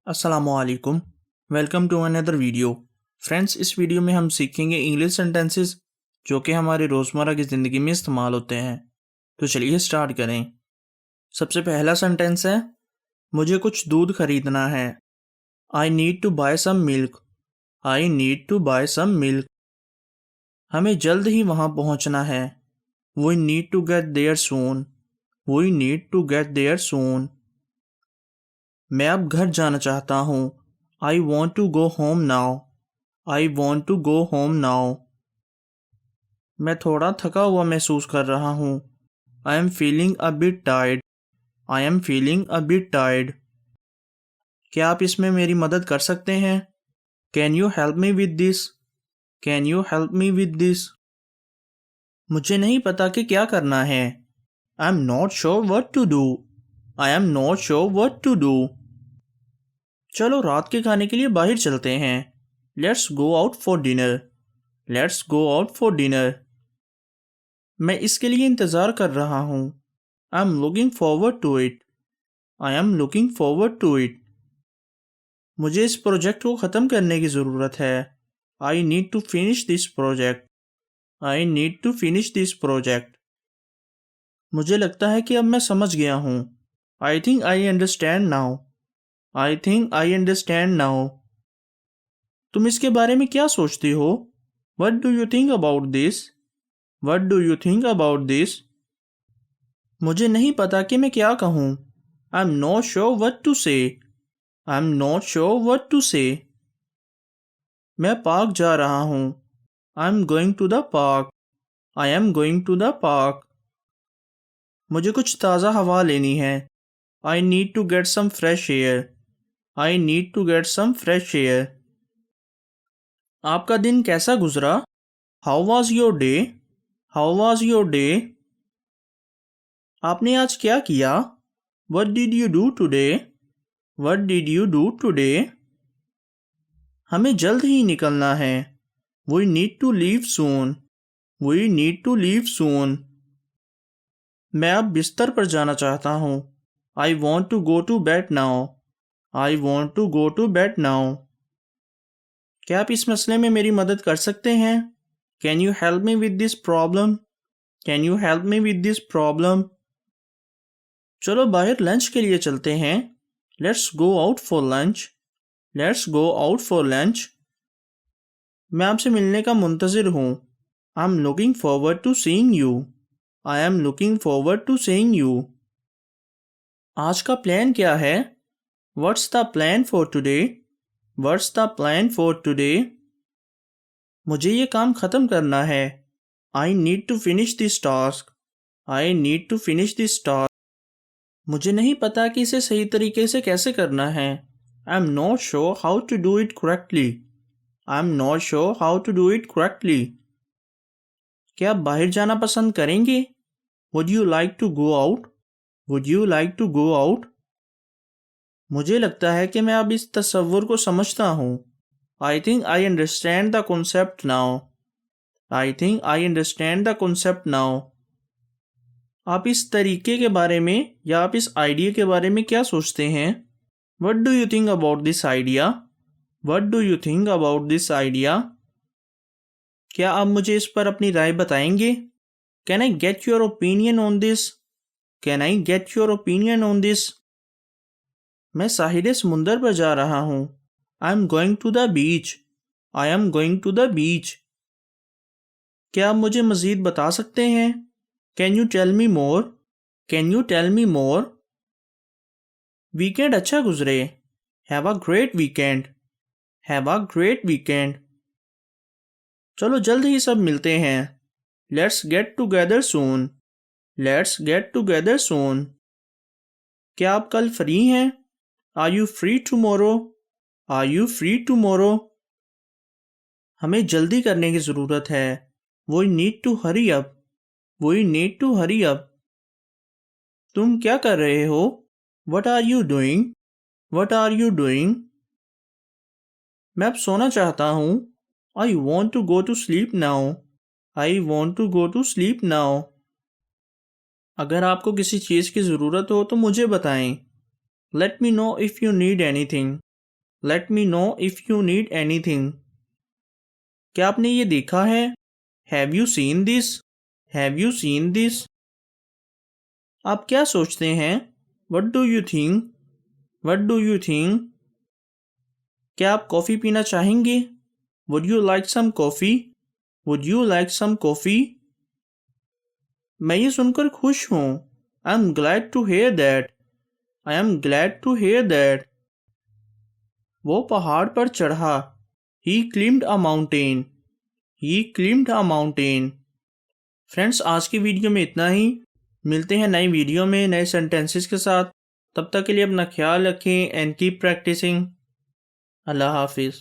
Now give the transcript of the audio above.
अस्सलामुअलैकुम। Welcome to another video. Friends, इस video में हम सीखेंगे इंग्लिश सेंटेंसेस जो कि हमारी रोज़मर्रा की ज़िंदगी में इस्तेमाल होते हैं। तो चलिए स्टार्ट करें। सबसे पहला सेंटेंस है, मुझे कुछ दूध खरीदना है। I need to buy some milk. I need to buy some milk. हमें जल्द ही वहाँ पहुँचना है। We need to get there soon. We need to get there soon. मैं अब घर जाना चाहता हूँ। I want to go home now. I want to go home now. मैं थोड़ा थका हुआ महसूस कर रहा हूँ। I am feeling a bit tired. I am feeling a bit tired. क्या आप इसमें मेरी मदद कर सकते हैं? Can you help me with this? Can you help me with this? मुझे नहीं पता कि क्या करना है। I am not sure what to do. I am not sure what to do. चलो रात के खाने के लिए बाहर चलते हैं। Let's go out for dinner. Let's go out for dinner. मैं इसके लिए इंतज़ार कर रहा हूँ। I am looking forward to it. I am looking forward to it. मुझे इस प्रोजेक्ट को ख़त्म करने की ज़रूरत है। I need to finish this project. I need to finish this project. मुझे लगता है कि अब मैं समझ गया हूँ। I think I understand now. I think I understand now. तुम इसके बारे में क्या सोचती हो? What do you think about this? What do you think about this? मुझे नहीं पता कि मैं क्या कहूँ। I am not sure what to say. I am not sure what to say. मैं पार्क जा रहा हूँ। I am going to the park. I am going to the park. मुझे कुछ ताज़ा हवा लेनी है। I need to get some fresh air. I need to get some fresh air. आपका दिन कैसा गुजरा? How was your day? How was your day? आपने आज क्या किया? What did you do today? What did you do today? हमें जल्द ही निकलना है। We need to leave soon. We need to leave soon. मैं अब बिस्तर पर जाना चाहता हूँ। I want to go to bed now. I want to go to bed now. क्या आप इस मसले में मेरी मदद कर सकते हैं? Can you help me with this problem? Can you help me with this problem? चलो बाहर लंच के लिए चलते हैं। Let's go out for lunch. Let's go out for lunch. मैं आपसे मिलने का मुंतज़िर हूँ। I am looking forward to seeing you. I am looking forward to seeing you. आज का प्लान क्या है? What's the plan for today? What's the plan for today? मुझे ये काम ख़त्म करना है। I need to finish this task. I need to finish this task. मुझे नहीं पता कि इसे सही तरीके से कैसे करना है। I am not sure how to do it correctly. I am not sure how to do it correctly. क्या आप बाहर जाना पसंद करेंगे? Would you like to go out? Would you like to go out? मुझे लगता है कि मैं अब इस तस्वुर को समझता हूँ। I think I understand the concept now. I think I understand the concept now. आप इस तरीके के बारे में या आप इस आइडिया के बारे में क्या सोचते हैं? What do you think about this idea? What do you think about this idea? क्या आप मुझे इस पर अपनी राय बताएंगे? Can I get your opinion on this? Can I get your opinion on this? मैं साहिल समुंदर पर जा रहा हूँ। I am going to the beach. I am going to the beach. क्या आप मुझे मज़ीद बता सकते हैं? Can you tell me more? Can you tell me more? Weekend अच्छा गुजरे। Have a great weekend. Have a great weekend. चलो जल्द ही सब मिलते हैं। Let's get together soon. Let's get together soon. क्या आप कल फ्री हैं? Are you free tomorrow? Are you free tomorrow? हमें जल्दी करने की ज़रूरत है। We need to hurry up. We need to hurry up. तुम क्या कर रहे हो? What are you doing? What are you doing? मैं अब सोना चाहता हूँ। I want to go to sleep now. I want to go to sleep now. अगर आपको किसी चीज़ की ज़रूरत हो तो मुझे बताएं। Let me know if you need anything. Let me know if you need anything. क्या आपने ये देखा है? Have you seen this? Have you seen this? आप क्या सोचते हैं? What do you think? What do you think? क्या आप कॉफ़ी पीना चाहेंगे? Would you like some coffee? Would you like some coffee? मैं ये सुनकर खुश हूँ। I am glad to hear that. I am glad to hear that. वो पहाड़ पर चढ़ा। He climbed a mountain. He climbed a mountain. Friends, आज की वीडियो में इतना ही। मिलते हैं नई वीडियो में नए सेंटेंसेस के साथ। तब तक के लिए अपना ख्याल रखें एंड कीप प्रैक्टिसिंग। अल्लाह हाफिज़।